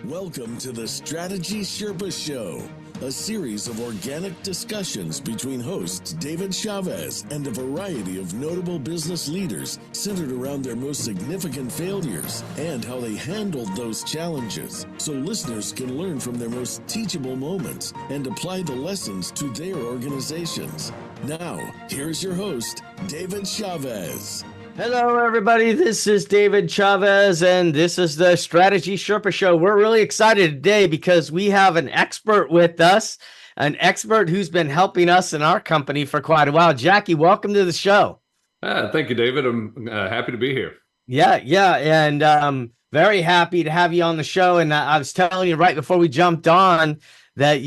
Welcome to the Strategy Sherpa Show, a series of organic discussions between hosts David Chavez and a variety of notable business leaders centered around their most significant failures and how they handled those challenges, so listeners can learn from their most teachable moments and apply the lessons to their organizations. Now, here's your host, David Chavez. Hello, everybody. This is David Chavez, and this is the Strategy Sherpa Show. We're really excited today because we have an expert with us, an expert who's been helping us in our company for quite a while. Jackie, welcome to the show. Thank you, David. I'm happy to be here. Yeah, and very happy to have you on the show. And I was telling you right before we jumped on that,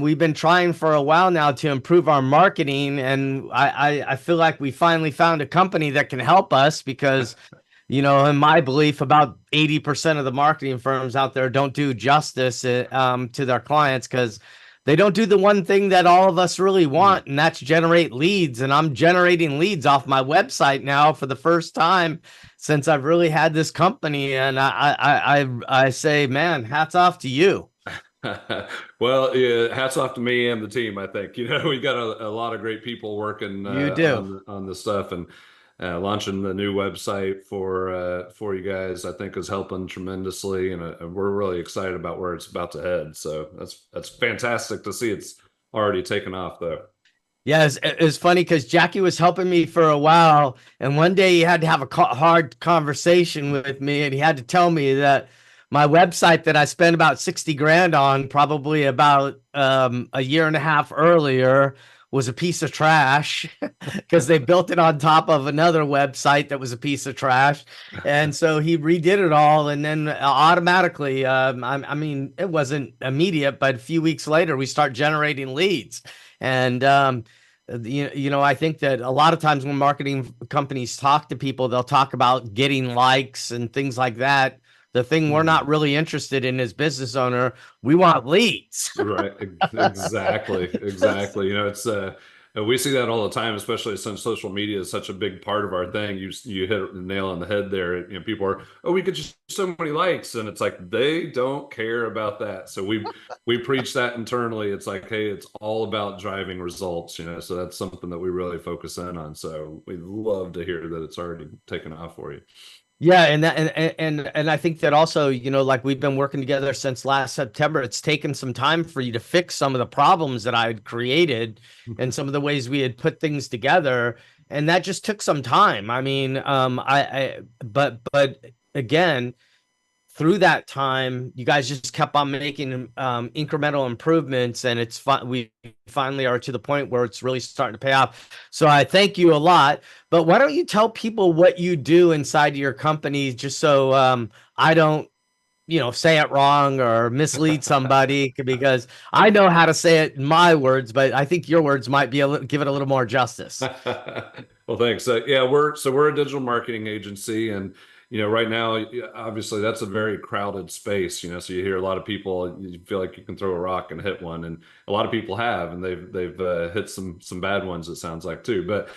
we've been trying for a while now to improve our marketing. And I feel like we finally found a company that can help us because, in my belief, about 80% of the marketing firms out there don't do justice to their clients because they don't do the one thing that all of us really want, and that's generate leads. And I'm generating leads off my website now for the first time since I've really had this company. And I say, man, hats off to you. Well, yeah, hats off to me and the team. I think we got a lot of great people working on this stuff, and launching the new website for you guys, I think, is helping tremendously, and we're really excited about where it's about to head. So that's fantastic to see. It's already taken off, though. Yeah, it's funny because Jackie was helping me for a while, and one day he had to have a hard conversation with me, and he had to tell me that my website that I spent about 60 grand on probably about a year and a half earlier was a piece of trash because they built it on top of another website that was a piece of trash. And so he redid it all. And then automatically, it wasn't immediate, but a few weeks later, we start generating leads. And, I think that a lot of times when marketing companies talk to people, they'll talk about getting likes and things like that. The thing we're not really interested in as business owner, we want leads. Right. Exactly. It's we see that all the time, especially since social media is such a big part of our thing. You hit the nail on the head there. People are, we get just so many likes, and it's like they don't care about that. So we preach that internally. It's like, hey, it's all about driving results. So that's something that we really focus in on. So we'd love to hear that it's already taken off for you. Yeah, and I think that also, like we've been working together since last September. It's taken some time for you to fix some of the problems that I had created and some of the ways we had put things together, and that just took some time. I mean, but again, through that time, you guys just kept on making incremental improvements, and it's fun. We finally are to the point where it's really starting to pay off. So I thank you a lot. But why don't you tell people what you do inside of your company, just so I don't, say it wrong or mislead somebody, because I know how to say it in my words, but I think your words might be give it a little more justice. Well, thanks. We're a digital marketing agency, and right now, obviously, that's a very crowded space. So you hear a lot of people, you feel like you can throw a rock and hit one, and a lot of people have, and they've hit some bad ones, it sounds like, too. But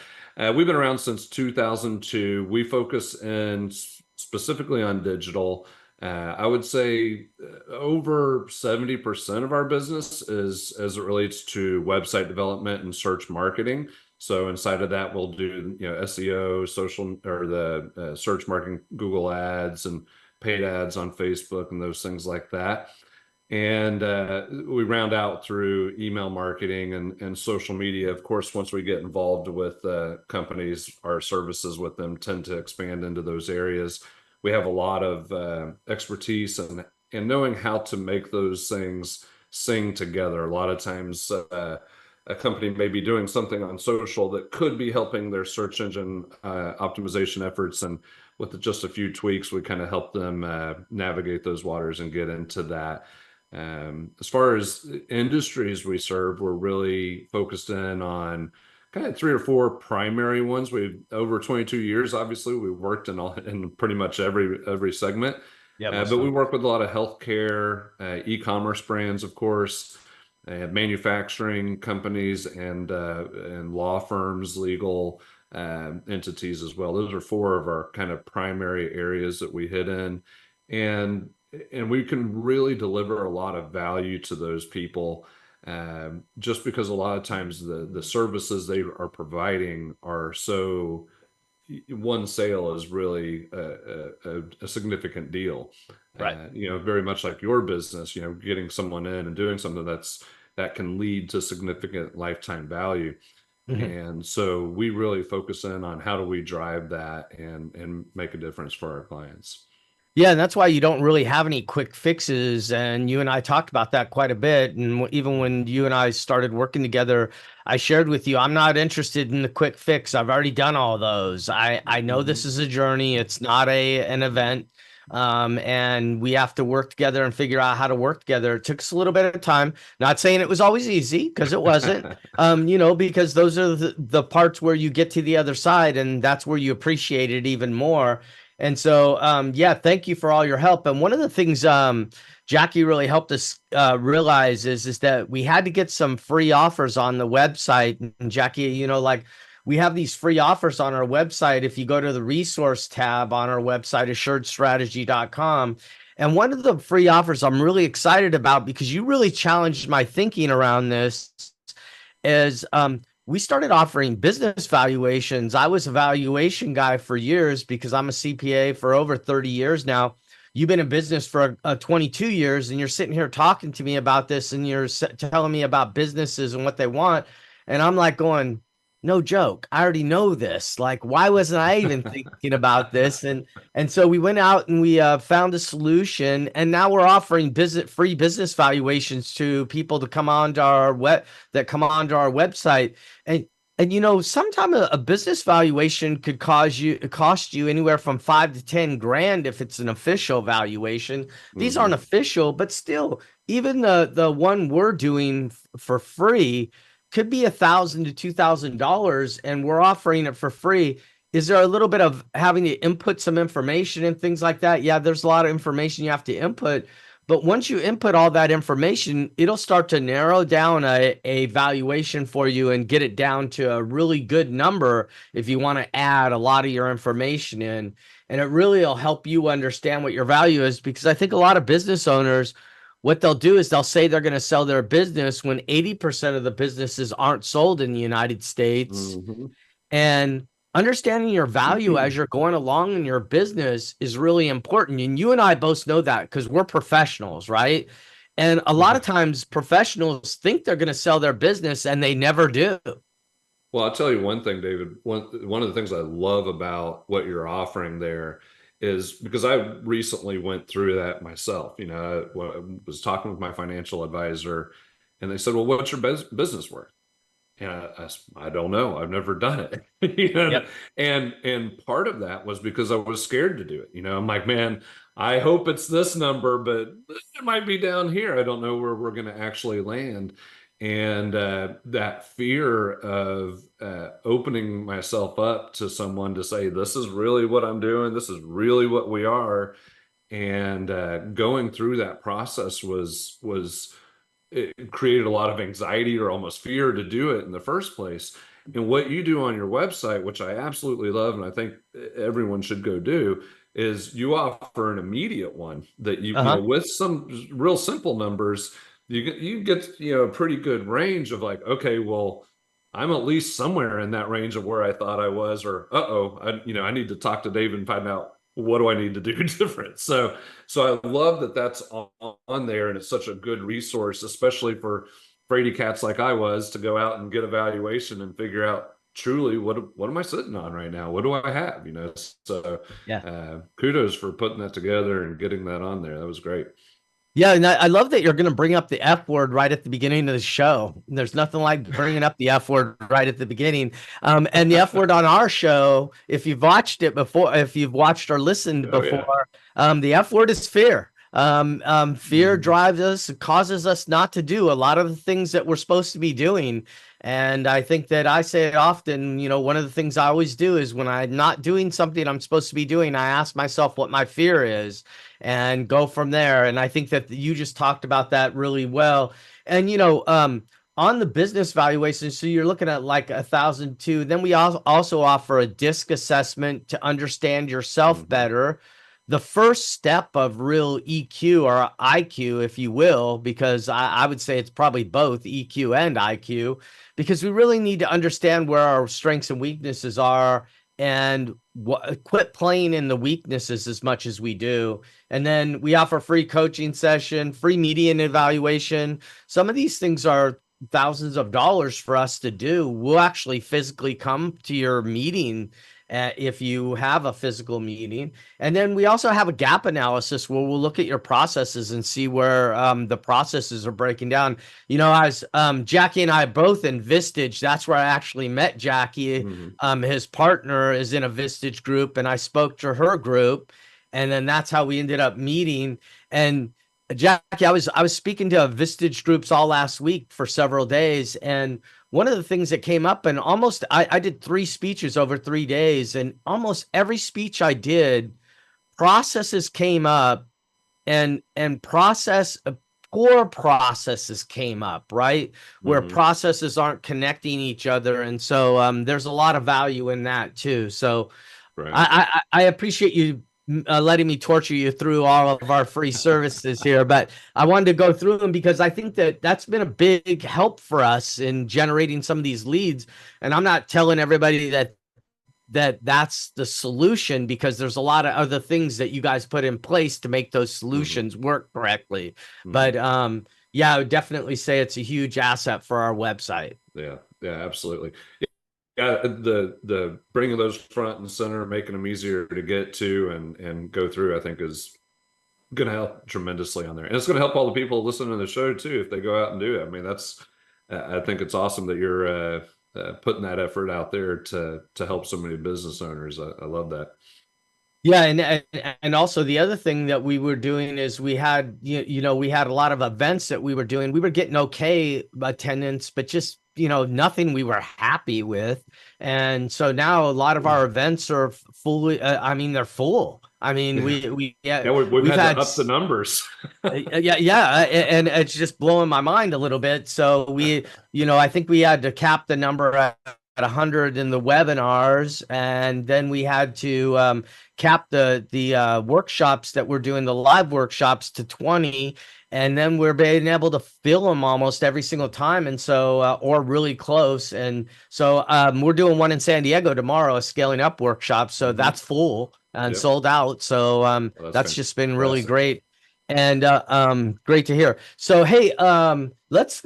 we've been around since 2002. We focus in specifically on digital. I would say over 70% of our business is as it relates to website development and search marketing. So inside of that, we'll do SEO, social, or the search marketing, Google ads and paid ads on Facebook and those things like that. And we round out through email marketing and social media. Of course, once we get involved with companies, our services with them tend to expand into those areas. We have a lot of expertise and knowing how to make those things sing together. A lot of times, a company may be doing something on social that could be helping their search engine optimization efforts. And with just a few tweaks, we kind of help them navigate those waters and get into that. As far as industries we serve, we're really focused in on kind of 3 or 4 primary ones. We've over 22 years, obviously, we've worked in pretty much every segment. Yeah, but we work with a lot of healthcare, e-commerce brands, of course, manufacturing companies, and law firms, legal entities as well. Those are 4 of our kind of primary areas that we hit in. And and we can really deliver a lot of value to those people, just because a lot of times the services they are providing are so, one sale is really a significant deal. Right. Very much like your business, getting someone in and doing something that can lead to significant lifetime value. Mhm. And so we really focus in on how do we drive that and make a difference for our clients. Yeah, and that's why you don't really have any quick fixes. And you and I talked about that quite a bit. And even when you and I started working together, I shared with you, I'm not interested in the quick fix. I've already done all those. I know this Mhm. is a journey. It's not an event. And we have to work together and figure out how to work together. It took us a little bit of time. Not saying it was always easy, because it wasn't. Because those are the parts where you get to the other side, and that's where you appreciate it even more. And so, yeah, thank you for all your help. And one of the things Jackie really helped us realize is that we had to get some free offers on the website. And Jackie, like we have these free offers on our website. If you go to the resource tab on our website, assuredstrategy.com. And one of the free offers I'm really excited about, because you really challenged my thinking around this, is we started offering business valuations. I was a valuation guy for years because I'm a CPA for over 30 years now. You've been in business for 22 years, and you're sitting here talking to me about this, and you're telling me about businesses and what they want. And I'm like going, no joke. I already know this. Like, why wasn't I even thinking about this? And so we went out and we found a solution, and now we're offering free business valuations to people to come onto our website. And sometimes a business valuation could cost you anywhere from 5 to 10 grand if it's an official valuation. These aren't Mhm. official, but still, even the one we're doing for free could be $1,000 to $2,000, and we're offering it for free. Is there a little bit of having to input some information and things like that? Yeah, there's a lot of information you have to input. But once you input all that information, it'll start to narrow down a valuation for you and get it down to a really good number if you want to add a lot of your information in. And it really will help you understand what your value is, because I think a lot of business owners, what they'll do is they'll say they're going to sell their business when 80% of the businesses aren't sold in the United States. Mhm. And understanding your value as you're going along in your business is really important. And you and I both know that because we're professionals, right? And a lot of times professionals think they're going to sell their business and they never do. Well, I'll tell you one thing, David. One of the things I love about what you're offering there is because I recently went through that myself. I was talking with my financial advisor, and they said, "Well, what's your business worth?" And I don't know. I've never done it. Yep. And part of that was because I was scared to do it. I'm like, man, I hope it's this number, but it might be down here. I don't know where we're going to actually land. And that fear of opening myself up to someone to say, this is really what I'm doing. This is really what we are. And going through that process was it created a lot of anxiety or almost fear to do it in the first place. And what you do on your website, which I absolutely love, and I think everyone should go do, is you offer an immediate one that Uh-huh. with some real simple numbers, you get a pretty good range of like, okay, well, I'm at least somewhere in that range of where I thought I was, or I need to talk to Dave and find out what do I need to do different. So I love that that's on there, and it's such a good resource, especially for Brady cats like I was, to go out and get a valuation and figure out truly what am I sitting on right now? What do I have? So Yeah. kudos for putting that together and getting that on there. That was great. Yeah, and I love that you're going to bring up the F word right at the beginning of the show. There's nothing like bringing up the F word right at the beginning. And the F word on our show, if you've watched it before, if you've watched or listened Oh yeah. before, the F word is fear. Fear Mhm. drives us, causes us not to do a lot of the things that we're supposed to be doing. And I think that I say it often, one of the things I always do is when I'm not doing something I'm supposed to be doing, I ask myself what my fear is and go from there. And I think that you just talked about that really well. And on the business valuation, so you're looking at like 1,002. Then we also offer a DISC assessment to understand yourself Mhm. better. the first step of real EQ or IQ, if you will, because I would say it's probably both EQ and IQ, because we really need to understand where our strengths and weaknesses are and quit playing in the weaknesses as much as we do. And then we offer free coaching session, free median evaluation. Some of these things are thousands of dollars for us to do. We'll actually physically come to your meeting if you have a physical meeting. And then we also have a gap analysis where we'll look at your processes and see where the processes are breaking down. You know, as Jackie and I both in Vistage, that's where I actually met Jackie. His partner is in a Vistage group, and I spoke to her group, and then that's how we ended up meeting. And Jackie, I was speaking to Vistage groups all last week for several days, and one of the things that came up, and almost I did 3 speeches over 3 days, and almost every speech I did, processes came up, and poor processes came up, right? Where processes aren't connecting each other, and so there's a lot of value in that too. So I appreciate you letting me torture you through all of our free services here, but I wanted to go through them because I think that that's been a big help for us in generating some of these leads. And I'm not telling everybody that's the solution, because there's a lot of other things that you guys put in place to make those solutions work correctly. But yeah, I would definitely say it's a huge asset for our website. Yeah, absolutely. Yeah, the bringing those front and center, making them easier to get to and go through, I think is going to help tremendously on there. And it's going to help all the people listening to the show too, if they go out and do it. I mean, I think it's awesome that you're putting that effort out there to help so many business owners. I love that. Yeah, and also the other thing that we were doing is we had we had a lot of events that we were doing. We were getting okay attendance, but just nothing we were happy with. And so now a lot of our events are fully they're full. I mean, we've had to up the numbers. yeah, and it's just blowing my mind a little bit. So I think we had to cap the number at 100 in the webinars, and then we had to cap the workshops that we're doing, the live workshops, to 20, and then we're being able to fill them almost every single time, and so or really close. And so we're doing one in San Diego tomorrow, a scaling up workshop, so that's full and sold out. So that's just been really great, and great to hear. So hey, let's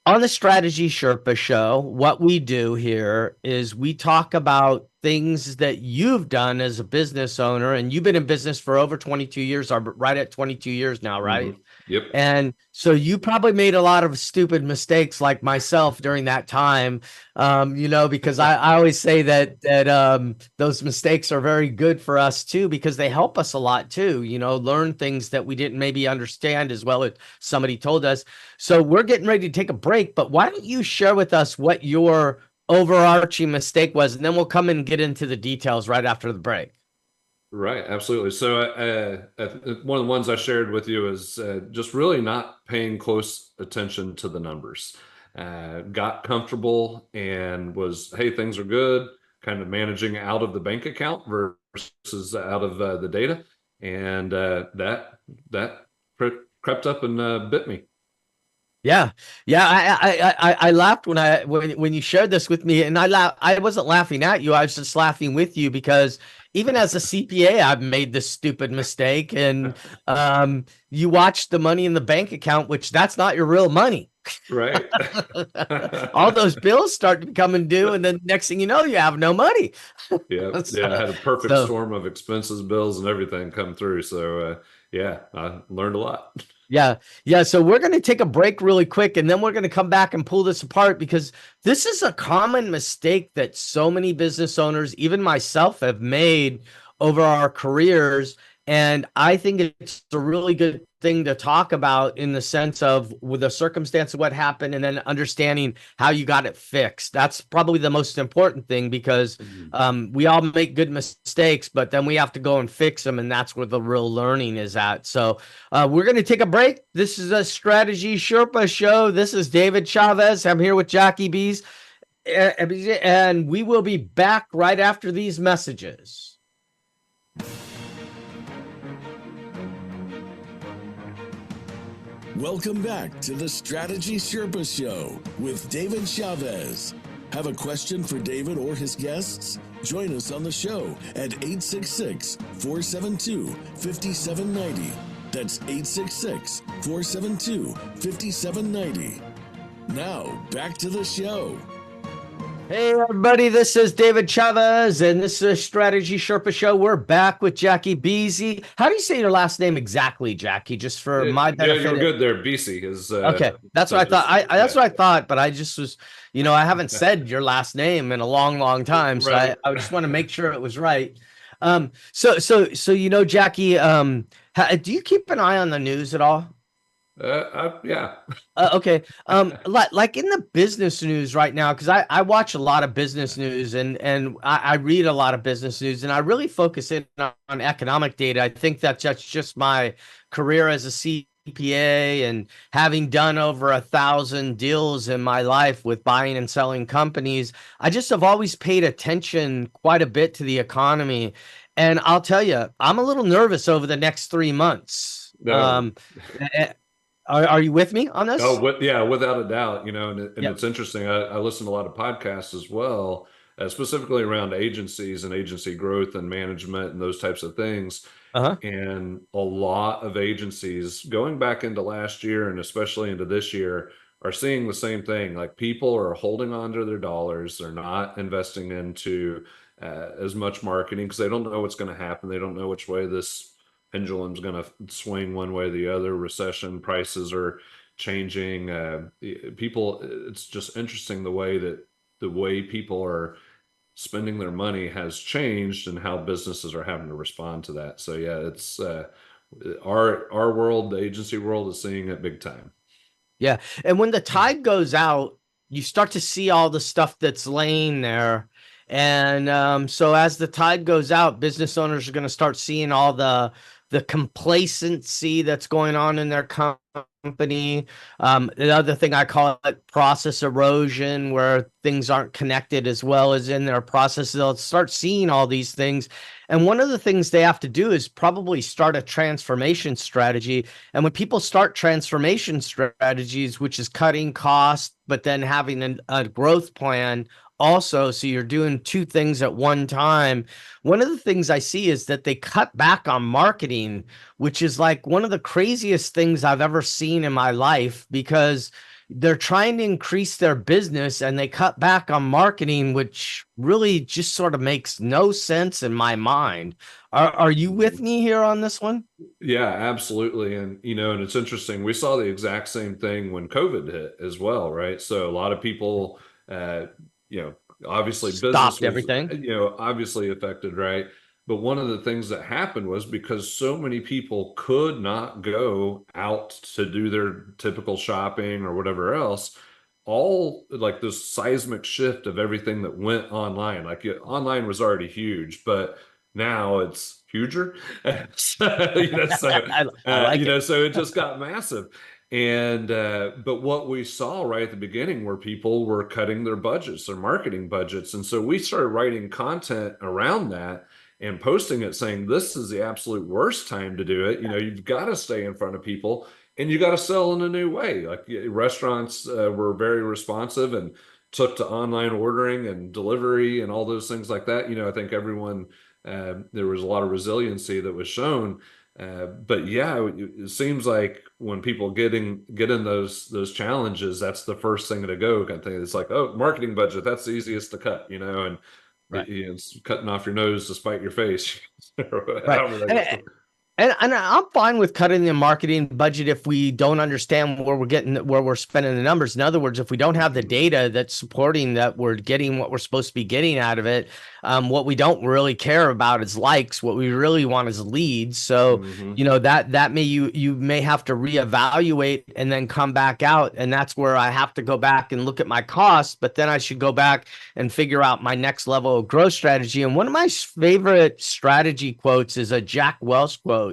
on the Strategy Sherpa Show, what we do here is we talk about things that you've done as a business owner, and you've been in business for over 22 years, or right at 22 years now, right? Yep. And so you probably made a lot of stupid mistakes like myself during that time, because I always say that those mistakes are very good for us too, because they help us a lot too, learn things that we didn't maybe understand as well as somebody told us. So we're getting ready to take a break, but why don't you share with us what your overarching mistake was, and then we'll come and get into the details right after the break. Right, absolutely. So one of the ones I shared with you is just really not paying close attention to the numbers. Got comfortable and was, hey, things are good, kind of managing out of the bank account versus out of the data. And that crept up and bit me. Yeah. I laughed when you shared this with me, and I wasn't laughing at you. I was just laughing with you, because even as a CPA, I've made this stupid mistake. And you watch the money in the bank account, which that's not your real money. Right. All those bills start to come and due, and then next thing you know, you have no money. Yeah. I had a perfect storm of expenses, bills, and everything come through. So I learned a lot. Yeah. So we're going to take a break really quick, and then we're going to come back and pull this apart, because this is a common mistake that so many business owners, even myself, have made over our careers. And I think it's a really good thing to talk about, in the sense of with the circumstance of what happened, and then understanding how you got it fixed. That's probably the most important thing, because we all make good mistakes, but then we have to go and fix them. And that's where the real learning is at. So we're going to take a break. This is a Strategy Sherpa Show. This is David Chavez. I'm here with Jackie Bese, and we will be back right after these messages. Welcome back to the Strategy Sherpa Show with David Chavez. Have a question for David or his guests? Join us on the show at 866-472-5790. That's 866-472-5790. Now, back to the show. Hey, everybody, this is David Chavez, and this is Strategy Sherpa Show. We're back with Jackie Bese. How do you say your last name exactly, Jackie? Just for my benefit. Yeah, you're good there. Bese is okay. That's what I thought. That's what I thought, but I just was, I haven't said your last name in a long, long time, so right. I just want to make sure it was right. So Jackie, do you keep an eye on the news at all? Yeah. Okay. Like in the business news right now, because I watch a lot of business news and I read a lot of business news, and I really focus in on economic data. I think that's just my career as a CPA and having done over 1,000 deals in my life with buying and selling companies. I just have always paid attention quite a bit to the economy. And I'll tell you, I'm a little nervous over the next 3 months. No. Are you with me on this? Oh, without a doubt. And it's interesting. I listen to a lot of podcasts as well, specifically around agencies and agency growth and management and those types of things. And a lot of agencies going back into last year and especially into this year are seeing the same thing. Like, people are holding on to their dollars. They're not investing into as much marketing because they don't know what's going to happen. They don't know which way this pendulum's going to swing one way or the other. Recession, prices are changing. People, it's just interesting the way people are spending their money has changed and how businesses are having to respond to that. So yeah, it's our world, the agency world, is seeing it big time. Yeah. And when the tide goes out, you start to see all the stuff that's laying there. And so as the tide goes out, business owners are going to start seeing all the complacency that's going on in their company. The other thing, I call it process erosion, where things aren't connected as well as in their process. They'll start seeing all these things. And one of the things they have to do is probably start a transformation strategy. And when people start transformation strategies, which is cutting costs, but then having a growth plan also, so you're doing two things at one time. One of the things I see is that they cut back on marketing, which is like one of the craziest things I've ever seen in my life, because they're trying to increase their business and they cut back on marketing, which really just sort of makes no sense in my mind. Are you with me here on this one? Yeah, absolutely. And, and it's interesting. We saw the exact same thing when COVID hit as well, right? So a lot of people, obviously stopped business was, everything, obviously affected, right? But one of the things that happened was because so many people could not go out to do their typical shopping or whatever else, all like this seismic shift of everything that went online. Like, online was already huge, but now it's huger. So it just got massive. And but what we saw right at the beginning were people were cutting their budgets, their marketing budgets. And so we started writing content around that and posting it, saying this is the absolute worst time to do it. You've got to stay in front of people and you got to sell in a new way. Like, restaurants were very responsive and took to online ordering and delivery and all those things like that. I think everyone, there was a lot of resiliency that was shown. But yeah, it seems like when people get in those challenges, that's the first thing to go. Kind of thing. It's like, oh, marketing budget, that's the easiest to cut, and right. It's cutting off your nose to spite your face. Right. And I'm fine with cutting the marketing budget if we don't understand where we're spending the numbers. In other words, if we don't have the data that's supporting that we're getting what we're supposed to be getting out of it, what we don't really care about is likes. What we really want is leads. So, that you may have to reevaluate and then come back out. And that's where I have to go back and look at my costs, but then I should go back and figure out my next level of growth strategy. And one of my favorite strategy quotes is a Jack Welch quote.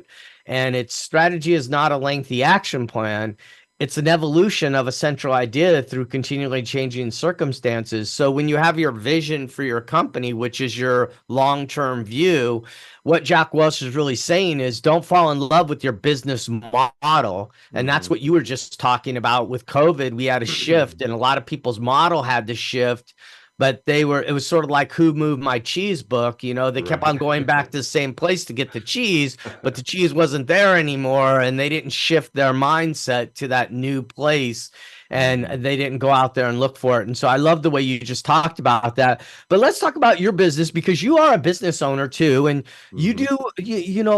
And it's strategy is not a lengthy action plan. it's an evolution of a central idea through continually changing circumstances. So when you have your vision for your company, which is your long-term view, what Jack Welch is really saying is don't fall in love with your business model. And that's what you were just talking about with COVID. We had a shift, and a lot of people's model had to shift, but it was sort of like Who Moved My Cheese book. They kept on going back to the same place to get the cheese, but the cheese wasn't there anymore, and they didn't shift their mindset to that new place, and they didn't go out there and look for it. And so I love the way you just talked about that. But let's talk about your business, because you are a business owner too, and you do,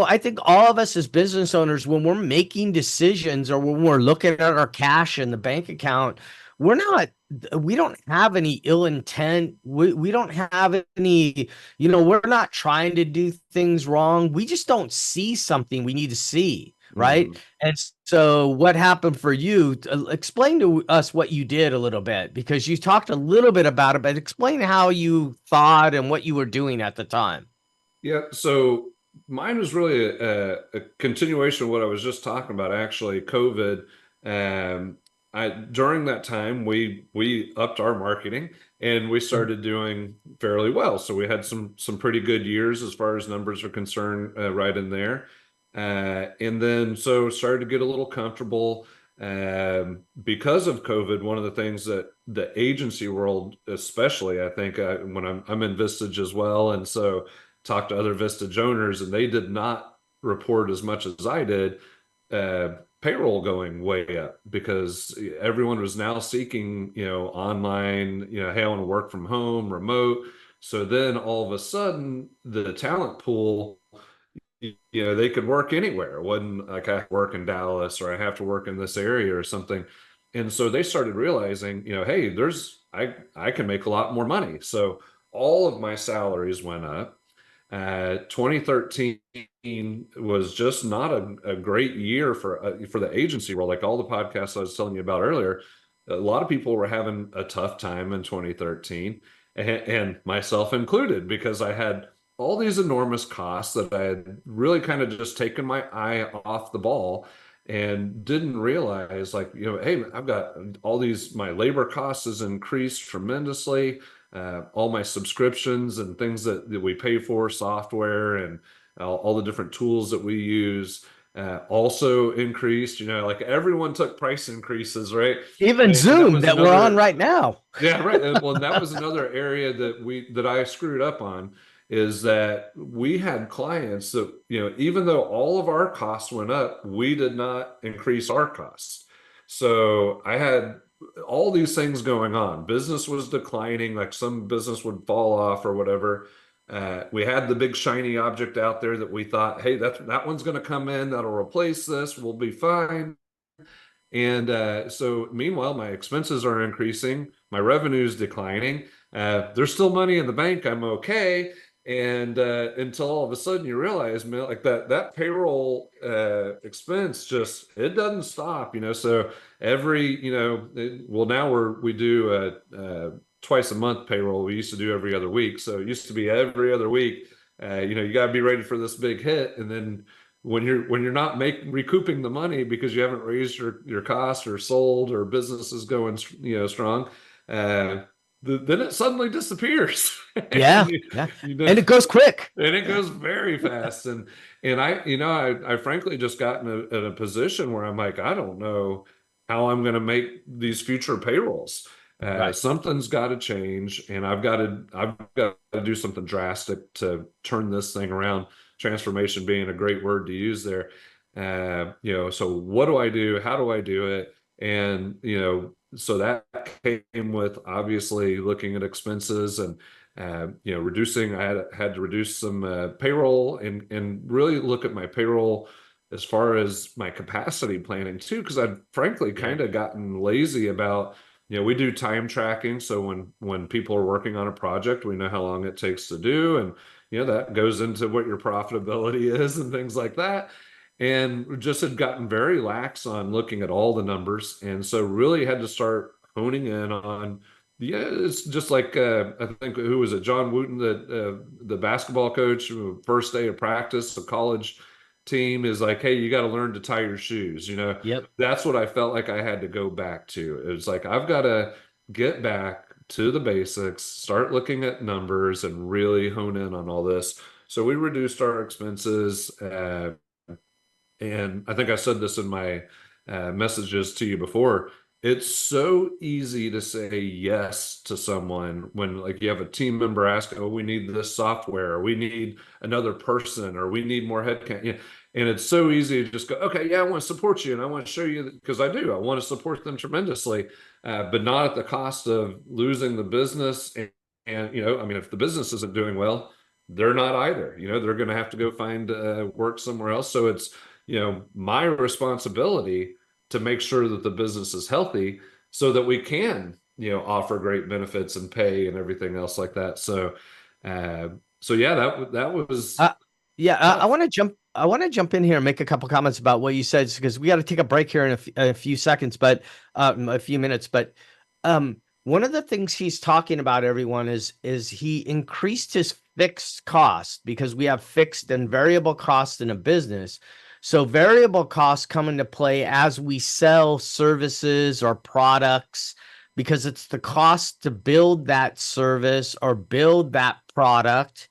I think all of us as business owners, when we're making decisions or when we're looking at our cash in the bank account, we don't have any ill intent. We don't have any, we're not trying to do things wrong. We just don't see something we need to see. Right. And so what happened for you? Explain to us what you did a little bit, because you talked a little bit about it, but explain how you thought and what you were doing at the time. Yeah. So mine was really a continuation of what I was just talking about, actually, COVID. During that time, we upped our marketing and we started doing fairly well. So we had some pretty good years as far as numbers are concerned, right in there. And then so started to get a little comfortable because of COVID. One of the things that the agency world, especially, I think when I'm in Vistage as well, and so talked to other Vistage owners, and they did not report as much as I did. Payroll going way up because everyone was now seeking, online, hey, I want to work from home, remote. So then all of a sudden the talent pool, they could work anywhere. It wasn't like I have to work in Dallas or I have to work in this area or something. And so they started realizing, hey, I can make a lot more money. So all of my salaries went up. 2013 was just not a great year for the agency world. Like all the podcasts I was telling you about earlier, a lot of people were having a tough time in 2013, and myself included, because I had all these enormous costs that I had really kind of just taken my eye off the ball and didn't realize, like, hey, I've got all these, my labor costs has increased tremendously. All my subscriptions and things that we pay for, software and all the different tools that we use also increased. Like everyone took price increases, right? Even Zoom that we're on right now. Yeah, right. Well, that was another area that I screwed up on, is that we had clients that, even though all of our costs went up, we did not increase our costs. So I had all these things going on. Business was declining, like some business would fall off or whatever. We had the big shiny object out there that we thought, hey, that one's going to come in, that'll replace this, we'll be fine. And so meanwhile, my expenses are increasing, my revenue's declining. There's still money in the bank, I'm okay. And until all of a sudden you realize, man, like that payroll expense it doesn't stop, So every, well, now we do twice a month payroll. We used to do every other week, so it used to be every other week. You got to be ready for this big hit, and then when you're not recouping the money because you haven't raised your costs or sold or business is going strong. Then it suddenly disappears. Yeah. And it goes quick. And it goes very fast. And I frankly just got in a position where I'm like, I don't know how I'm going to make these future payrolls. Right. Something's got to change, and I've got to do something drastic to turn this thing around. Transformation being a great word to use there. So what do I do? How do I do it? And, so that came with obviously looking at expenses and, reducing. I had to reduce some payroll and really look at my payroll as far as my capacity planning too, because I'd frankly kind of gotten lazy about, we do time tracking. So when people are working on a project, we know how long it takes to do. And, that goes into what your profitability is and things like that. And just had gotten very lax on looking at all the numbers. And so really had to start honing in on, it's just like, I think, who was it? John Wooten, the basketball coach, first day of practice, a college team is like, hey, you got to learn to tie your shoes. Yep. That's what I felt like I had to go back to. It was like, I've got to get back to the basics, start looking at numbers and really hone in on all this. So we reduced our expenses. And I think I said this in my messages to you before. It's so easy to say yes to someone when, like, you have a team member ask, "Oh, we need this software, or we need another person, or we need more headcount." And it's so easy to just go, "Okay, yeah, I want to support you, and I want to show you," because I do. I want to support them tremendously, but not at the cost of losing the business. And I mean, if the business isn't doing well, they're not either. They're going to have to go find work somewhere else. So it's my responsibility to make sure that the business is healthy so that we can, offer great benefits and pay and everything else like that. So, yeah, that was, I want to jump. I want to jump in here and make a couple comments about what you said, because we got to take a break here in a few seconds, but a few minutes. But one of the things he's talking about, everyone, is he increased his fixed cost, because we have fixed and variable costs in a business. So variable costs come into play as we sell services or products, because it's the cost to build that service or build that product.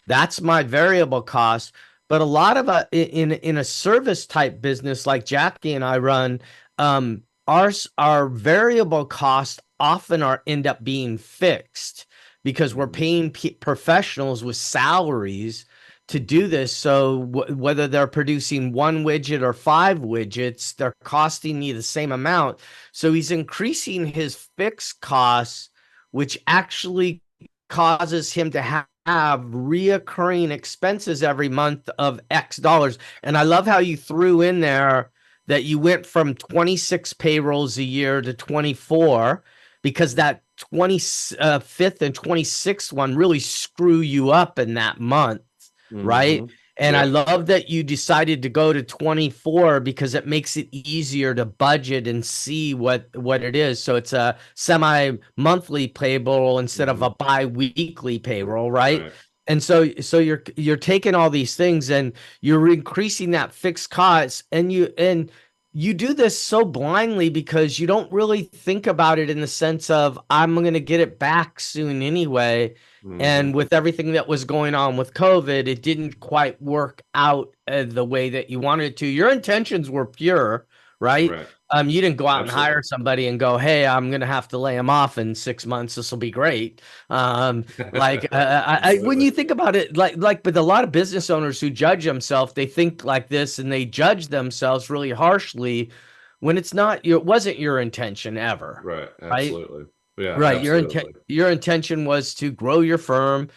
That's my variable cost. But a lot of in a service type business like Jackie and I run, our variable costs often end up being fixed, because we're paying professionals with salaries to do this. So whether they're producing one widget or 5 widgets, they're costing me the same amount. So he's increasing his fixed costs, which actually causes him to have reoccurring expenses every month of X dollars. And I love how you threw in there that you went from 26 payrolls a year to 24, because that 25th and 26th one really screw you up in that month. Right. And I love that you decided to go to 24, because it makes it easier to budget and see what it is. So it's a semi-monthly payroll instead of a bi-weekly payroll, right? And so you're taking all these things and you're increasing that fixed cost, and you do this so blindly because you don't really think about it in the sense of, I'm going to get it back soon anyway. And with everything that was going on with COVID, it didn't quite work out the way that you wanted it to. Your intentions were pure, right? You didn't go out and hire somebody and go, "Hey, I'm going to have to lay him off in 6 months. This will be great." When you think about it, like with a lot of business owners who judge themselves, they think like this and they judge themselves really harshly when it wasn't your intention ever. Right. Absolutely. Right? Yeah. Right. Absolutely. Your intention was to grow your firm,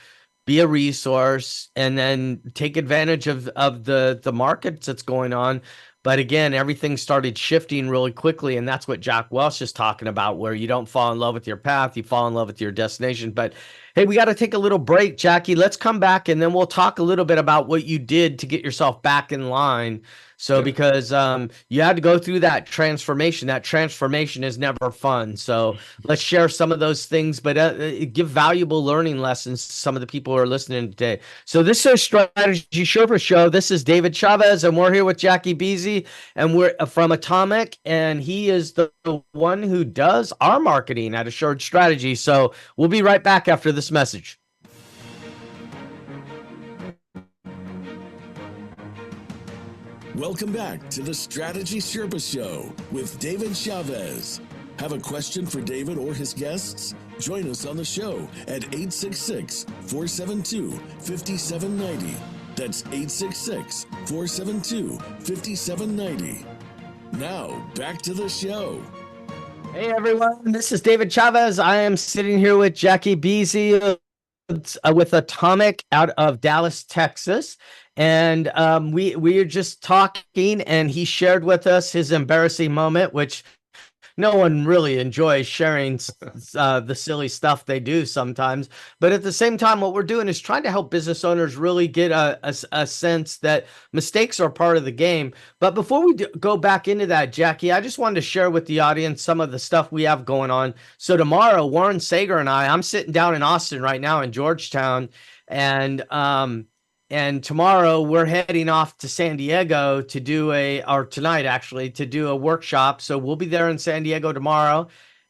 be a resource, and then take advantage of the markets that's going on. But again, everything started shifting really quickly, and that's what Jack Welch is talking about, where you don't fall in love with your path, you fall in love with your destination. But hey, we got to take a little break, Jackie. Let's come back, and then we'll talk a little bit about what you did to get yourself back in line. So because you had to go through that transformation. That transformation is never fun. So let's share some of those things, but give valuable learning lessons to some of the people who are listening today. So this is Strategy Sherpa Show. This is David Chavez, and we're here with Jackie Bese, and we're from Atomic, and he is the one who does our marketing at Assured Strategy. So we'll be right back after this message. Welcome back to the Strategy Sherpa Show with David Chavez. Have a question for David or his guests? Join us on the show at 866-472-5790. That's 866-472-5790. Now, back to the show. Hey, everyone. This is David Chavez. I am sitting here with Jackie Bese with Atomic out of Dallas, Texas. And we are just talking, and he shared with us his embarrassing moment, which no one really enjoys sharing the silly stuff they do sometimes. But at the same time, what we're doing is trying to help business owners really get a sense that mistakes are part of the game. But before we go back into that, Jackie, I just wanted to share with the audience some of the stuff we have going on. So tomorrow, Warren Sager and I'm sitting down in Austin right now in Georgetown, and And tomorrow we're heading off to San Diego to do or tonight actually, to do a workshop. So we'll be there in San Diego tomorrow.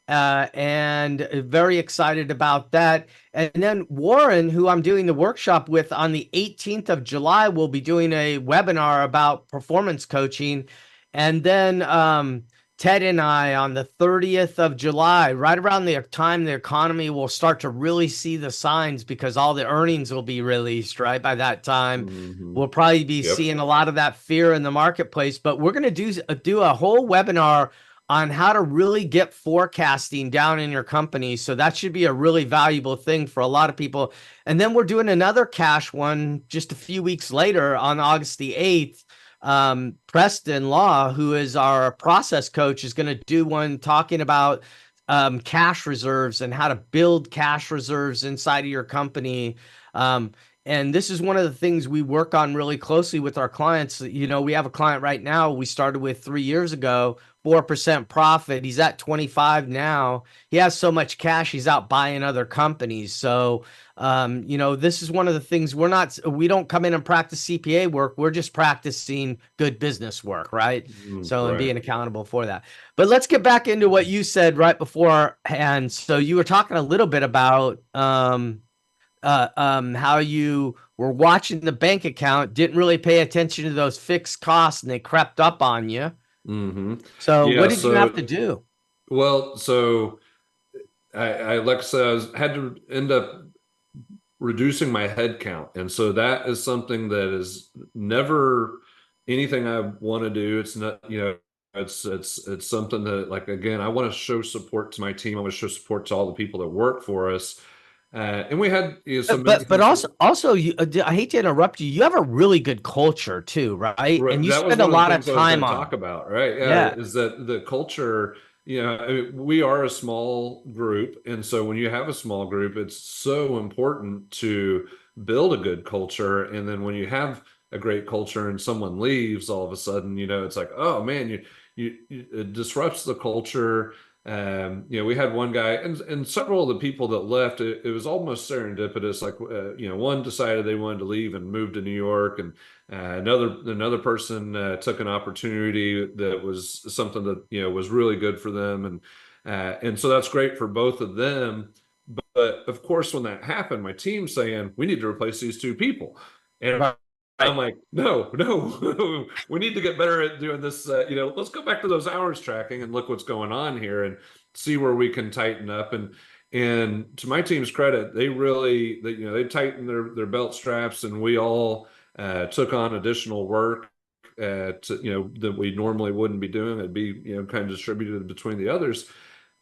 And very excited about that. And then Warren, who I'm doing the workshop with on the 18th of July, will be doing a webinar about performance coaching. And then Ted and I on the 30th of July, right around the time the economy will start to really see the signs, because all the earnings will be released, right? By that time, we'll probably be seeing a lot of that fear in the marketplace. But we're going to do a whole webinar on how to really get forecasting down in your company. So that should be a really valuable thing for a lot of people. And then we're doing another cash one just a few weeks later on August the 8th. Preston Law, who is our process coach, is going to do one talking about cash reserves and how to build cash reserves inside of your company. And this is one of the things we work on really closely with our clients. You know, we have a client right now we started with 3 years ago, 4% profit. He's at 25 now. He has so much cash, he's out buying other companies. So, you know, this is one of the things we don't come in and practice CPA work. We're just practicing good business work, right? So, and being accountable for that. But let's get back into what you said right beforehand. So you were talking a little bit about, how you were watching the bank account, didn't really pay attention to those fixed costs, and they crept up on you. So what did you have to do? Well, so I like I said, I had to end up reducing my head count. And so that is something that is never anything I want to do. It's not, you know, it's something that, like, again, I want to show support to my team. I want to show support to all the people that work for us. And we had, you know, some, but also you, I hate to interrupt you. You have a really good culture too, right? And you spend a lot of time on talk about, right? Yeah, is that the culture? You know, I mean, we are a small group, and so when you have a small group, it's so important to build a good culture. And then when you have a great culture and someone leaves, all of a sudden, you know, it's like, oh man, it disrupts the culture. You know, we had one guy and several of the people that left, it was almost serendipitous. Like, you know, one decided they wanted to leave and move to New York, and another person took an opportunity that was something that, you know, was really good for them. And so that's great for both of them. But of course, when that happened, my team's saying, we need to replace these two people. And I'm like, no, we need to get better at doing this. You know, let's go back to those hours tracking and look what's going on here and see where we can tighten up. And to my team's credit, they really, you know, they tightened their belt straps, and we all took on additional work to, you know, that we normally wouldn't be doing. It'd be, you know, kind of distributed between the others.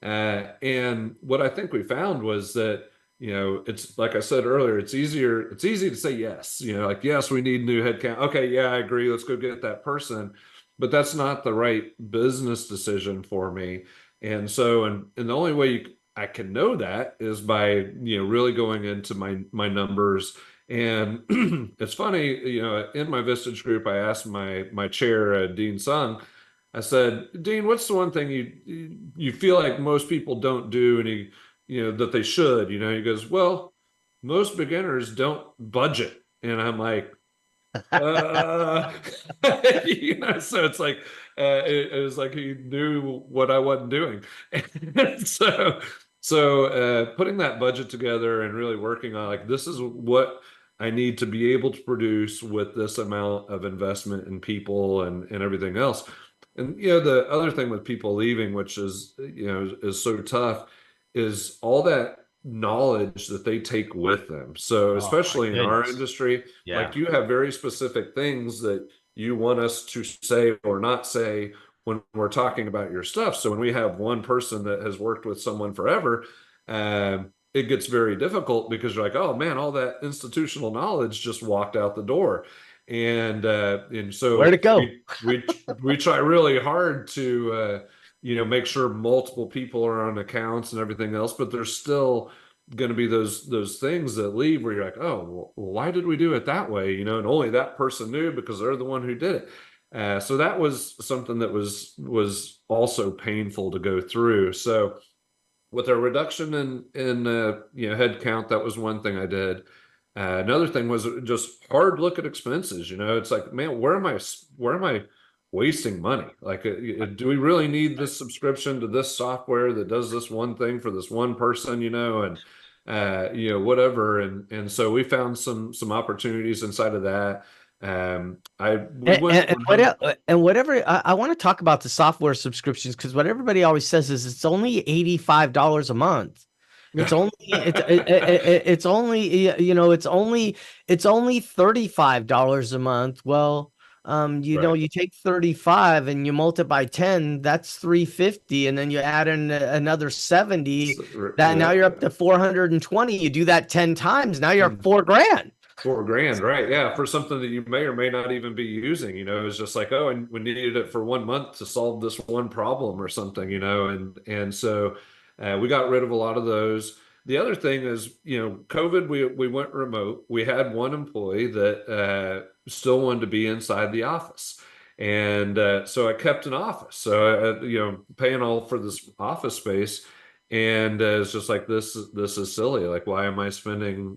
And what I think we found was that, you know, it's like I said earlier, it's easy to say yes, you know, like, yes, we need new headcount. Okay, yeah, I agree. Let's go get that person. But that's not the right business decision for me. And so, and the only way I can know that is by, you know, really going into my numbers. And it's funny, you know, in my Vistage group, I asked my chair, Dean Sung, I said, Dean, what's the one thing you feel like most people don't do? And he, you know, that they should, you know, he goes, well, most beginners don't budget. And I'm like, you know, so it's like, it was like he knew what I wasn't doing. And so putting that budget together and really working on, like, this is what I need to be able to produce with this amount of investment in people and everything else. And, you know, the other thing with people leaving, which is, you know, is so tough, is all that knowledge that they take with them. So especially in our industry, like, you have very specific things that you want us to say or not say when we're talking about your stuff. So when we have one person that has worked with someone forever, it gets very difficult, because you're like, oh man, all that institutional knowledge just walked out the door. And so where'd it go? we try really hard to you know, make sure multiple people are on accounts and everything else, but there's still going to be those things that leave where you're like, oh, well, why did we do it that way? You know, and only that person knew because they're the one who did it. So that was something that was also painful to go through. So with a reduction in you know, head count, that was one thing I did. Another thing was just hard look at expenses. It's like, man, where am I wasting money? Like, do we really need this subscription to this software that does this one thing for this one person? And whatever. And so we found some opportunities inside of that. We went And whatever, I want to talk about the software subscriptions, because what everybody always says is it's only $85 a month. It's only it's only it's only $35 a month. Well, Right. you take 35 and you multiply by 10, that's 350, and then you add in another 70. That now Yeah. you're up to 420. You do that 10 times, now you're at $4,000. $4,000, right? Yeah, for something that you may or may not even be using. It's just like, oh, and we needed it for 1 month to solve this one problem or something. And so we got rid of a lot of those. The other thing is, COVID, we went remote. We had one employee that still wanted to be inside the office. And so I kept an office. So, paying all for this office space. And it's just like, this is silly. Like, why am I spending,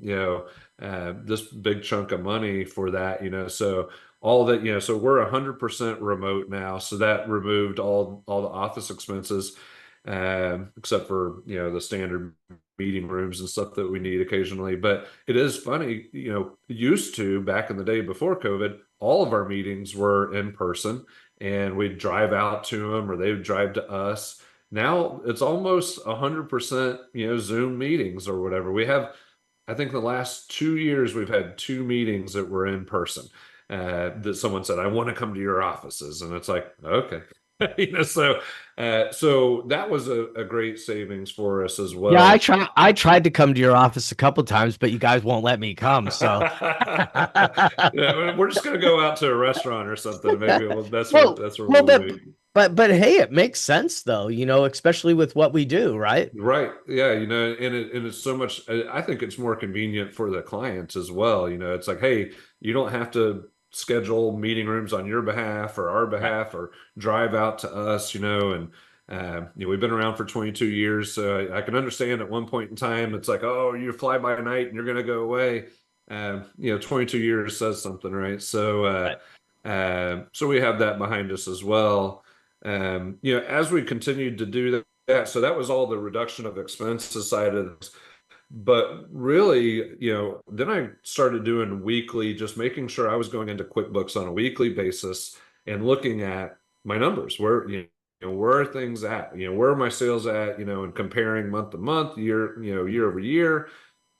this big chunk of money for that? So all that, so we're 100% remote now. So that removed all the office expenses, except for, the standard meeting rooms and stuff that we need occasionally. But it is funny, used to, back in the day before COVID, all of our meetings were in person, and we'd drive out to them or they would drive to us. Now it's almost 100%, Zoom meetings or whatever. We have, I think the last 2 years, we've had 2 meetings that were in person. That someone said, I want to come to your offices. And it's like, okay. So that was a great savings for us as well. Yeah, I tried to come to your office a couple times, but you guys won't let me come. So Yeah, we're just gonna go out to a restaurant or something. Maybe that's well, where well, we'll be. but hey, it makes sense though, especially with what we do, right? Right. Yeah. And it's so much, I think it's more convenient for the clients as well. It's like, hey, you don't have to schedule meeting rooms on your behalf or our Right. behalf or drive out to us, and we've been around for 22 years. So I can understand at one point in time, it's like, oh, you fly by night and you're going to go away. 22 years says something, right? So we have that behind us as well. As we continued to do that, so that was all the reduction of expenses side of this. But really, then I started doing weekly, just making sure I was going into QuickBooks on a weekly basis and looking at my numbers. Where are things at? Where are my sales at? And comparing month to month, year over year,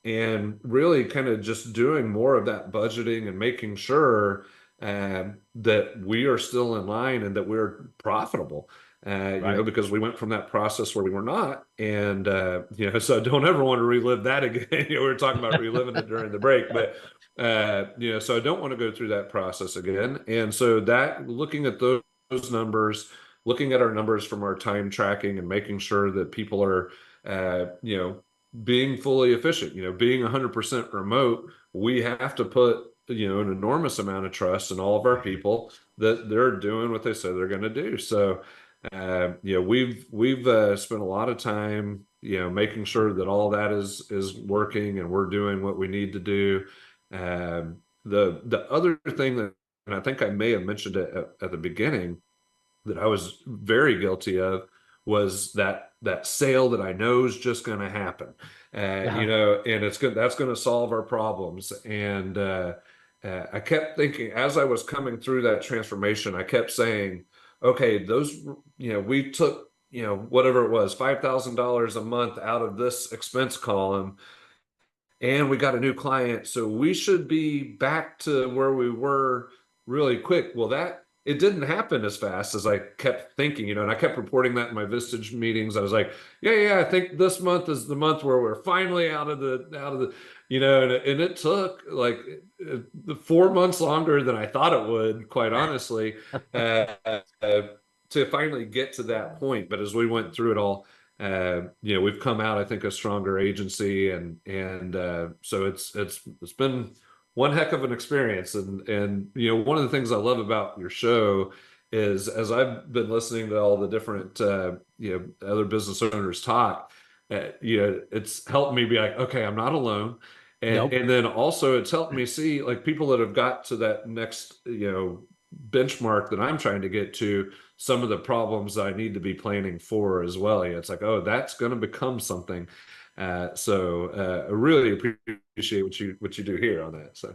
and really kind of just doing more of that budgeting and making sure that we are still in line and that we're profitable. Right. Because we went from that process where we were not, and so I don't ever want to relive that again. We were talking about reliving it during the break, but so I don't want to go through that process again. And so that, looking at those numbers, looking at our numbers from our time tracking, and making sure that people are, being fully efficient. Being 100% remote, we have to put an enormous amount of trust in all of our people that they're doing what they say they're going to do. So we've spent a lot of time, making sure that all that is working and we're doing what we need to do. The other thing that, and I think I may have mentioned it at the beginning, that I was very guilty of, was that sale that I know is just going to happen, Yeah. and it's good. That's going to solve our problems. And I kept thinking, as I was coming through that transformation, I kept saying, okay, we took, whatever it was, $5,000 a month out of this expense column, and we got a new client. So we should be back to where we were really quick. Well, it didn't happen as fast as I kept thinking, and I kept reporting that in my Vistage meetings. I was like, yeah, I think this month is the month where we're finally out of the, and it took like 4 months longer than I thought it would, quite honestly, to finally get to that point. But as we went through it all, we've come out, I think, a stronger agency, and so it's been one heck of an experience. And one of the things I love about your show is, as I've been listening to all the different other business owners talk, it's helped me be like, okay, I'm not alone. Nope. And then also it's helped me see like people that have got to that next, benchmark that I'm trying to get to, some of the problems I need to be planning for as well. It's like, oh, that's going to become something. So I really appreciate what you do here on that. So.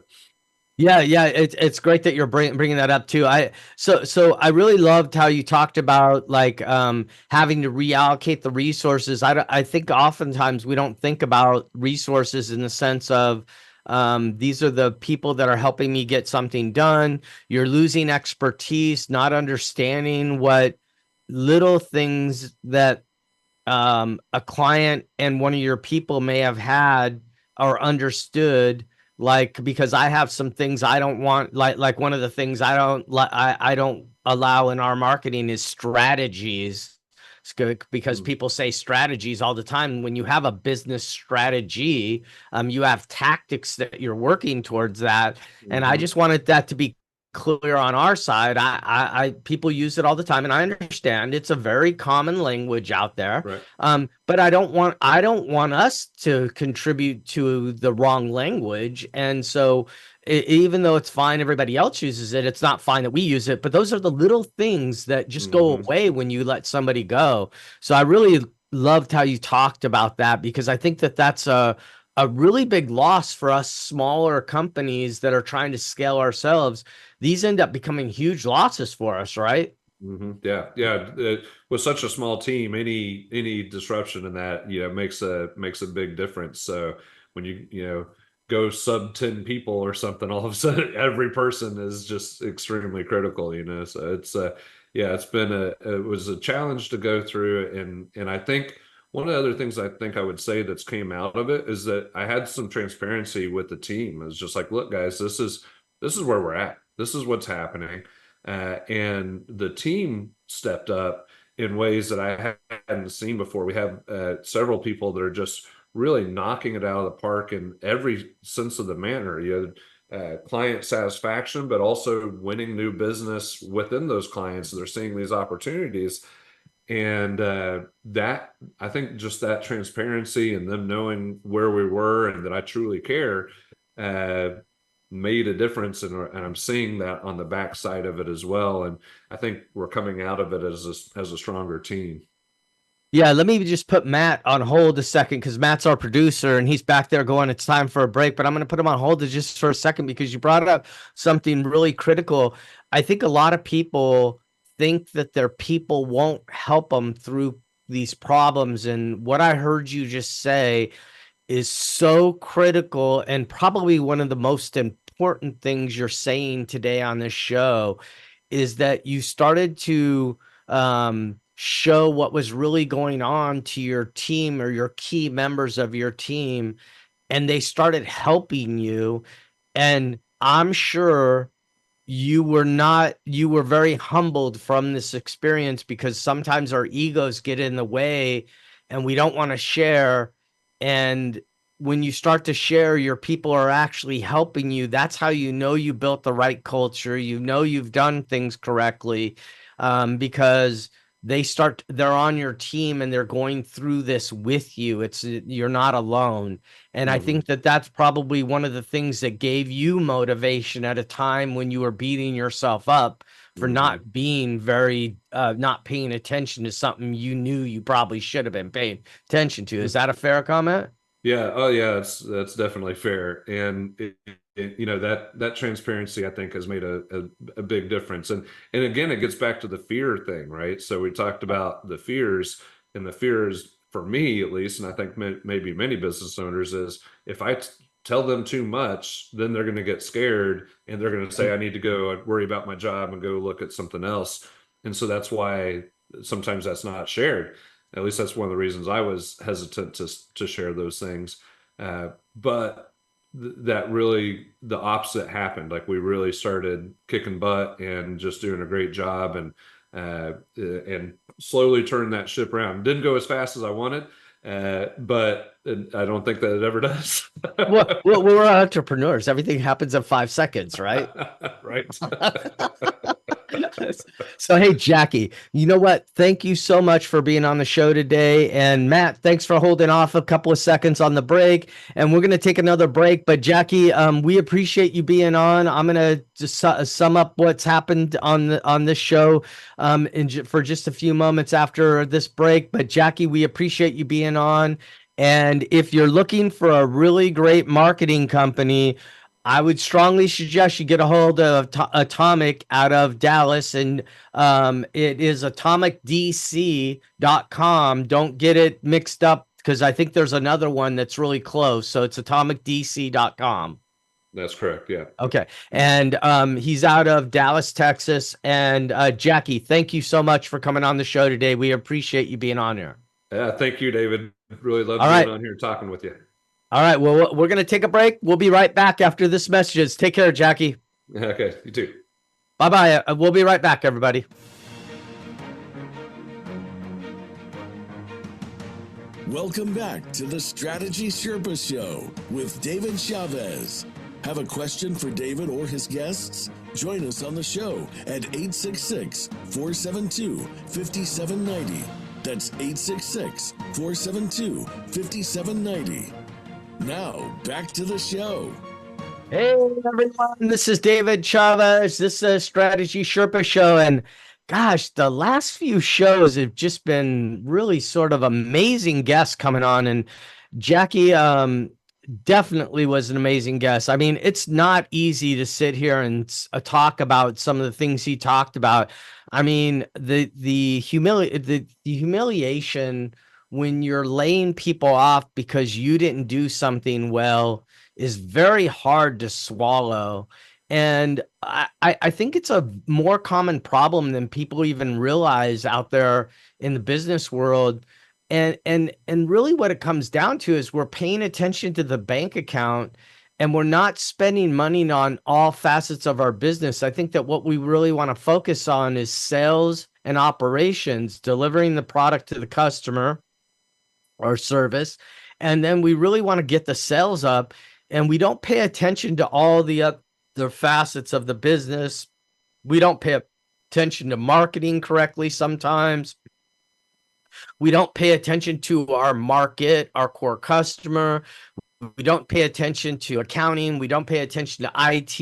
Yeah, it's great that you're bringing that up too. So I really loved how you talked about like having to reallocate the resources. I think oftentimes we don't think about resources in the sense of these are the people that are helping me get something done. You're losing expertise, not understanding what little things that a client and one of your people may have had or understood, like because I have some things I don't want, like one of the things I don't allow in our marketing is strategies. It's good because people say strategies all the time. When you have a business strategy, you have tactics that you're working towards that. And I just wanted that to be clear on our side. People use it all the time, and I understand it's a very common language out there. Right. But I don't want us to contribute to the wrong language. And so even though it's fine, everybody else uses it, it's not fine that we use it. But those are the little things that just go away when you let somebody go. So I really loved how you talked about that, because I think that that's a really big loss for us smaller companies that are trying to scale ourselves. These end up becoming huge losses for us, right? Yeah. With such a small team, any disruption in that, makes a big difference. So when you go sub 10 people or something, all of a sudden every person is just extremely critical. So it's it was a challenge to go through, and I think one of the other things I think I would say that's came out of it is that I had some transparency with the team. It was just like, look, guys, this is where we're at. This is what's happening. And the team stepped up in ways that I hadn't seen before. We have several people that are just really knocking it out of the park in every sense of the manner. Client satisfaction, but also winning new business within those clients. They're seeing these opportunities. And that, I think, just that transparency and them knowing where we were and that I truly care made a difference. And I'm seeing that on the backside of it as well. And I think we're coming out of it as a stronger team. Yeah, let me just put Matt on hold a second, because Matt's our producer and he's back there going, it's time for a break. But I'm going to put him on hold just for a second, because you brought up something really critical. I think a lot of people think that their people won't help them through these problems. And what I heard you just say is so critical, and probably one of the most important things you're saying today on this show is that you started to show what was really going on to your team or your key members of your team, and they started helping you. And I'm sure you were very humbled from this experience, because sometimes our egos get in the way and we don't want to share. And when you start to share, your people are actually helping you. That's how you know you built the right culture. You know you've done things correctly, because they're on your team and they're going through this with you. You're not alone. And I think that that's probably one of the things that gave you motivation at a time when you were beating yourself up for not being not paying attention to something you knew you probably should have been paying attention to. Is that a fair comment? Yeah. Oh, yeah. That's definitely fair. And that transparency, I think, has made a big difference. And again, it gets back to the fear thing, right? So we talked about the fears, and the fears for me, at least, and I think maybe many business owners, is if I tell them too much, then they're going to get scared and they're going to say, I need to go worry about my job and go look at something else. And so that's why sometimes that's not shared. At least that's one of the reasons I was hesitant to share those things. But that really the opposite happened. Like we really started kicking butt and just doing a great job, and slowly turned that ship around. Didn't go as fast as I wanted, but I don't think that it ever does. Well, we're entrepreneurs. Everything happens in 5 seconds, right? Right. So, hey, Jackie, you know what? Thank you so much for being on the show today. And Matt, thanks for holding off a couple of seconds on the break. And we're going to take another break. But Jackie, we appreciate you being on. I'm going to just sum up what's happened on this show for just a few moments after this break. But Jackie, we appreciate you being on. And if you're looking for a really great marketing company, I would strongly suggest you get a hold of Atomic out of Dallas, and it is atomicdc.com. Don't get it mixed up, because I think there's another one that's really close. So it's atomicdc.com. That's correct. Yeah. Okay. And he's out of Dallas, Texas. And Jackie, thank you so much for coming on the show today. We appreciate you being on here. Yeah. Thank you, David. Really love being on here talking with you. All right. Well, we're going to take a break. We'll be right back after this messages. Take care, Jackie. Okay. You too. Bye-bye. We'll be right back, everybody. Welcome back to the Strategy Sherpa Show with David Chavez. Have a question for David or his guests? Join us on the show at 866-472-5790. That's 866-472-5790. Now, back to the show. Hey, everyone. This is David Chavez. This is Strategy Sherpa Show. And gosh, the last few shows have just been really sort of amazing guests coming on. And Jackie definitely was an amazing guest. I mean, it's not easy to sit here and talk about some of the things he talked about. I mean, the humiliation when you're laying people off because you didn't do something well is very hard to swallow. And I think it's a more common problem than people even realize out there in the business world. And really what it comes down to is we're paying attention to the bank account, and we're not spending money on all facets of our business. I think that what we really want to focus on is sales and operations, delivering the product to the customer or service. And then we really want to get the sales up, and we don't pay attention to all the other facets of the business. We don't pay attention to marketing correctly sometimes. We don't pay attention to our market, our core customer. We don't pay attention to accounting. We don't pay attention to IT.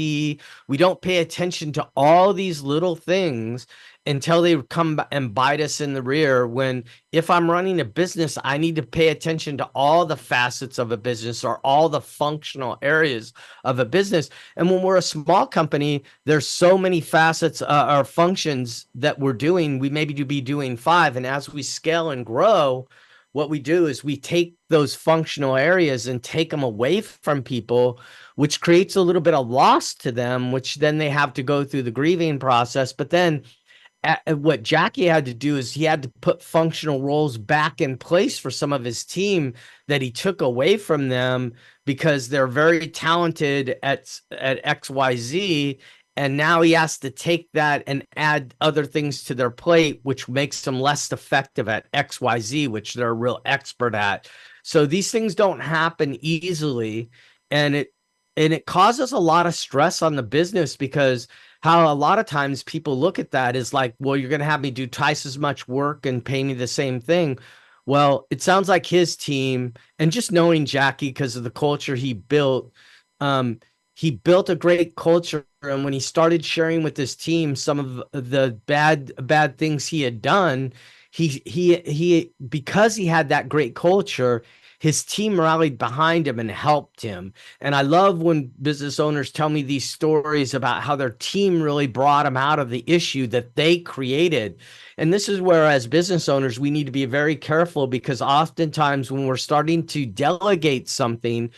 We don't pay attention to all these little things until they come and bite us in the rear. When, if I'm running a business, I need to pay attention to all the facets of a business or all the functional areas of a business. And when we're a small company, there's so many facets or functions that we're doing. We maybe be doing 5. And as we scale and grow, what we do is we take those functional areas and take them away from people, which creates a little bit of loss to them, which then they have to go through the grieving process. But then what Jackie had to do is he had to put functional roles back in place for some of his team that he took away from them because they're very talented at XYZ. And now he has to take that and add other things to their plate, which makes them less effective at XYZ, which they're a real expert at. So these things don't happen easily. And it causes a lot of stress on the business, because how a lot of times people look at that is like, well, you're going to have me do twice as much work and pay me the same thing. Well, it sounds like his team, and just knowing Jackie because of the culture he built a great culture. And when he started sharing with his team some of the bad things he had done, he because he had that great culture, his team rallied behind him and helped him. And I love when business owners tell me these stories about how their team really brought them out of the issue that they created. And this is where, as business owners, we need to be very careful, because oftentimes when we're starting to delegate something,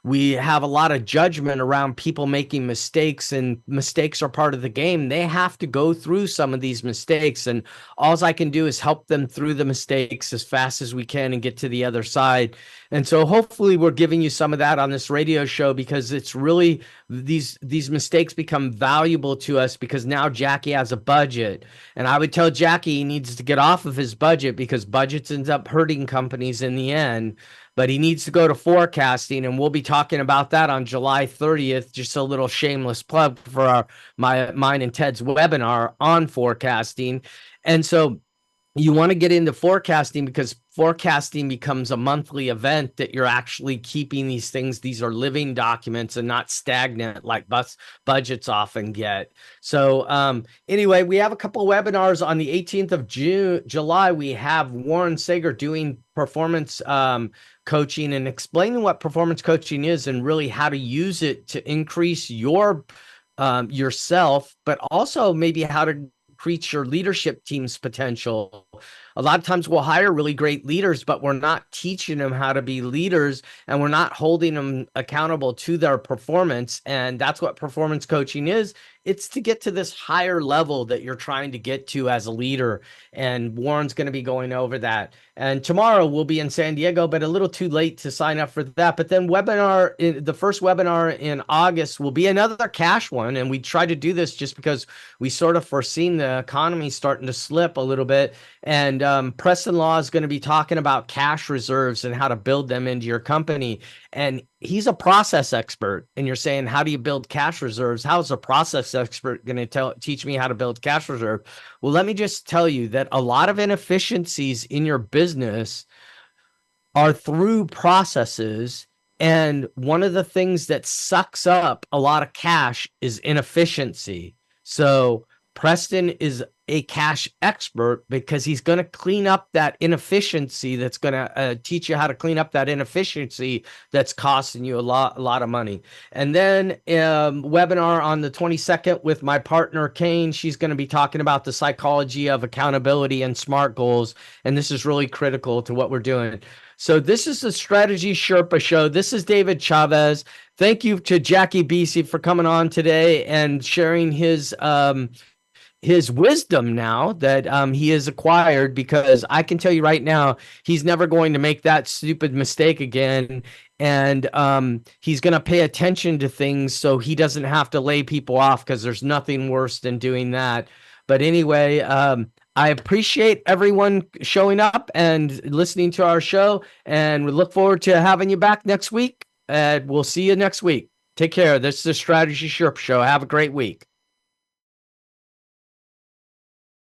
we have a lot of judgment around people making mistakes, and mistakes are part of the game. They have to go through some of these mistakes, and all I can do is help them through the mistakes as fast as we can and get to the other side. And so hopefully we're giving you some of that on this radio show, because it's really these mistakes become valuable to us, because now Jackie has a budget. And I would tell Jackie he needs to get off of his budget, because budgets end up hurting companies in the end. but he needs to go to forecasting, and we'll be talking about that on July 30th. Just a little shameless plug for mine and Ted's webinar on forecasting. And so you want to get into forecasting, because forecasting becomes a monthly event that you're actually keeping these things. These are living documents and not stagnant like budgets often get. So anyway, we have a couple of webinars on the 18th of July. We have Warren Sager doing performance coaching and explaining what performance coaching is and really how to use it to increase your yourself, but also maybe how to increase your leadership team's potential. A lot of times we'll hire really great leaders, but we're not teaching them how to be leaders, and we're not holding them accountable to their performance. And that's what performance coaching is. It's to get to this higher level that you're trying to get to as a leader. And Warren's going to be going over that. And tomorrow we'll be in San Diego, but a little too late to sign up for that. But then the first webinar in August will be another cash one. And we try to do this just because we sort of foreseen the economy starting to slip a little bit. And Preston Law is going to be talking about cash reserves and how to build them into your company. And he's a process expert. And you're saying, how do you build cash reserves? How is a process expert going to teach me how to build cash reserve? Well, let me just tell you that a lot of inefficiencies in your business are through processes. And one of the things that sucks up a lot of cash is inefficiency. So Preston is a cash expert because he's going to clean up that inefficiency. That's going to teach you how to clean up that inefficiency that's costing you a lot of money. And then webinar on the 22nd with my partner Kane. She's going to be talking about the psychology of accountability and SMART goals. And this is really critical to what we're doing. So this is the Strategy Sherpa Show. This is David Chavez. Thank you to Jackie Bese for coming on today and sharing his wisdom now that he has acquired, because I can tell you right now, he's never going to make that stupid mistake again. And he's going to pay attention to things so he doesn't have to lay people off, because there's nothing worse than doing that. But anyway, I appreciate everyone showing up and listening to our show, and we look forward to having you back next week. And we'll see you next week. Take care. This is the Strategy Sherpa Show. Have a great week.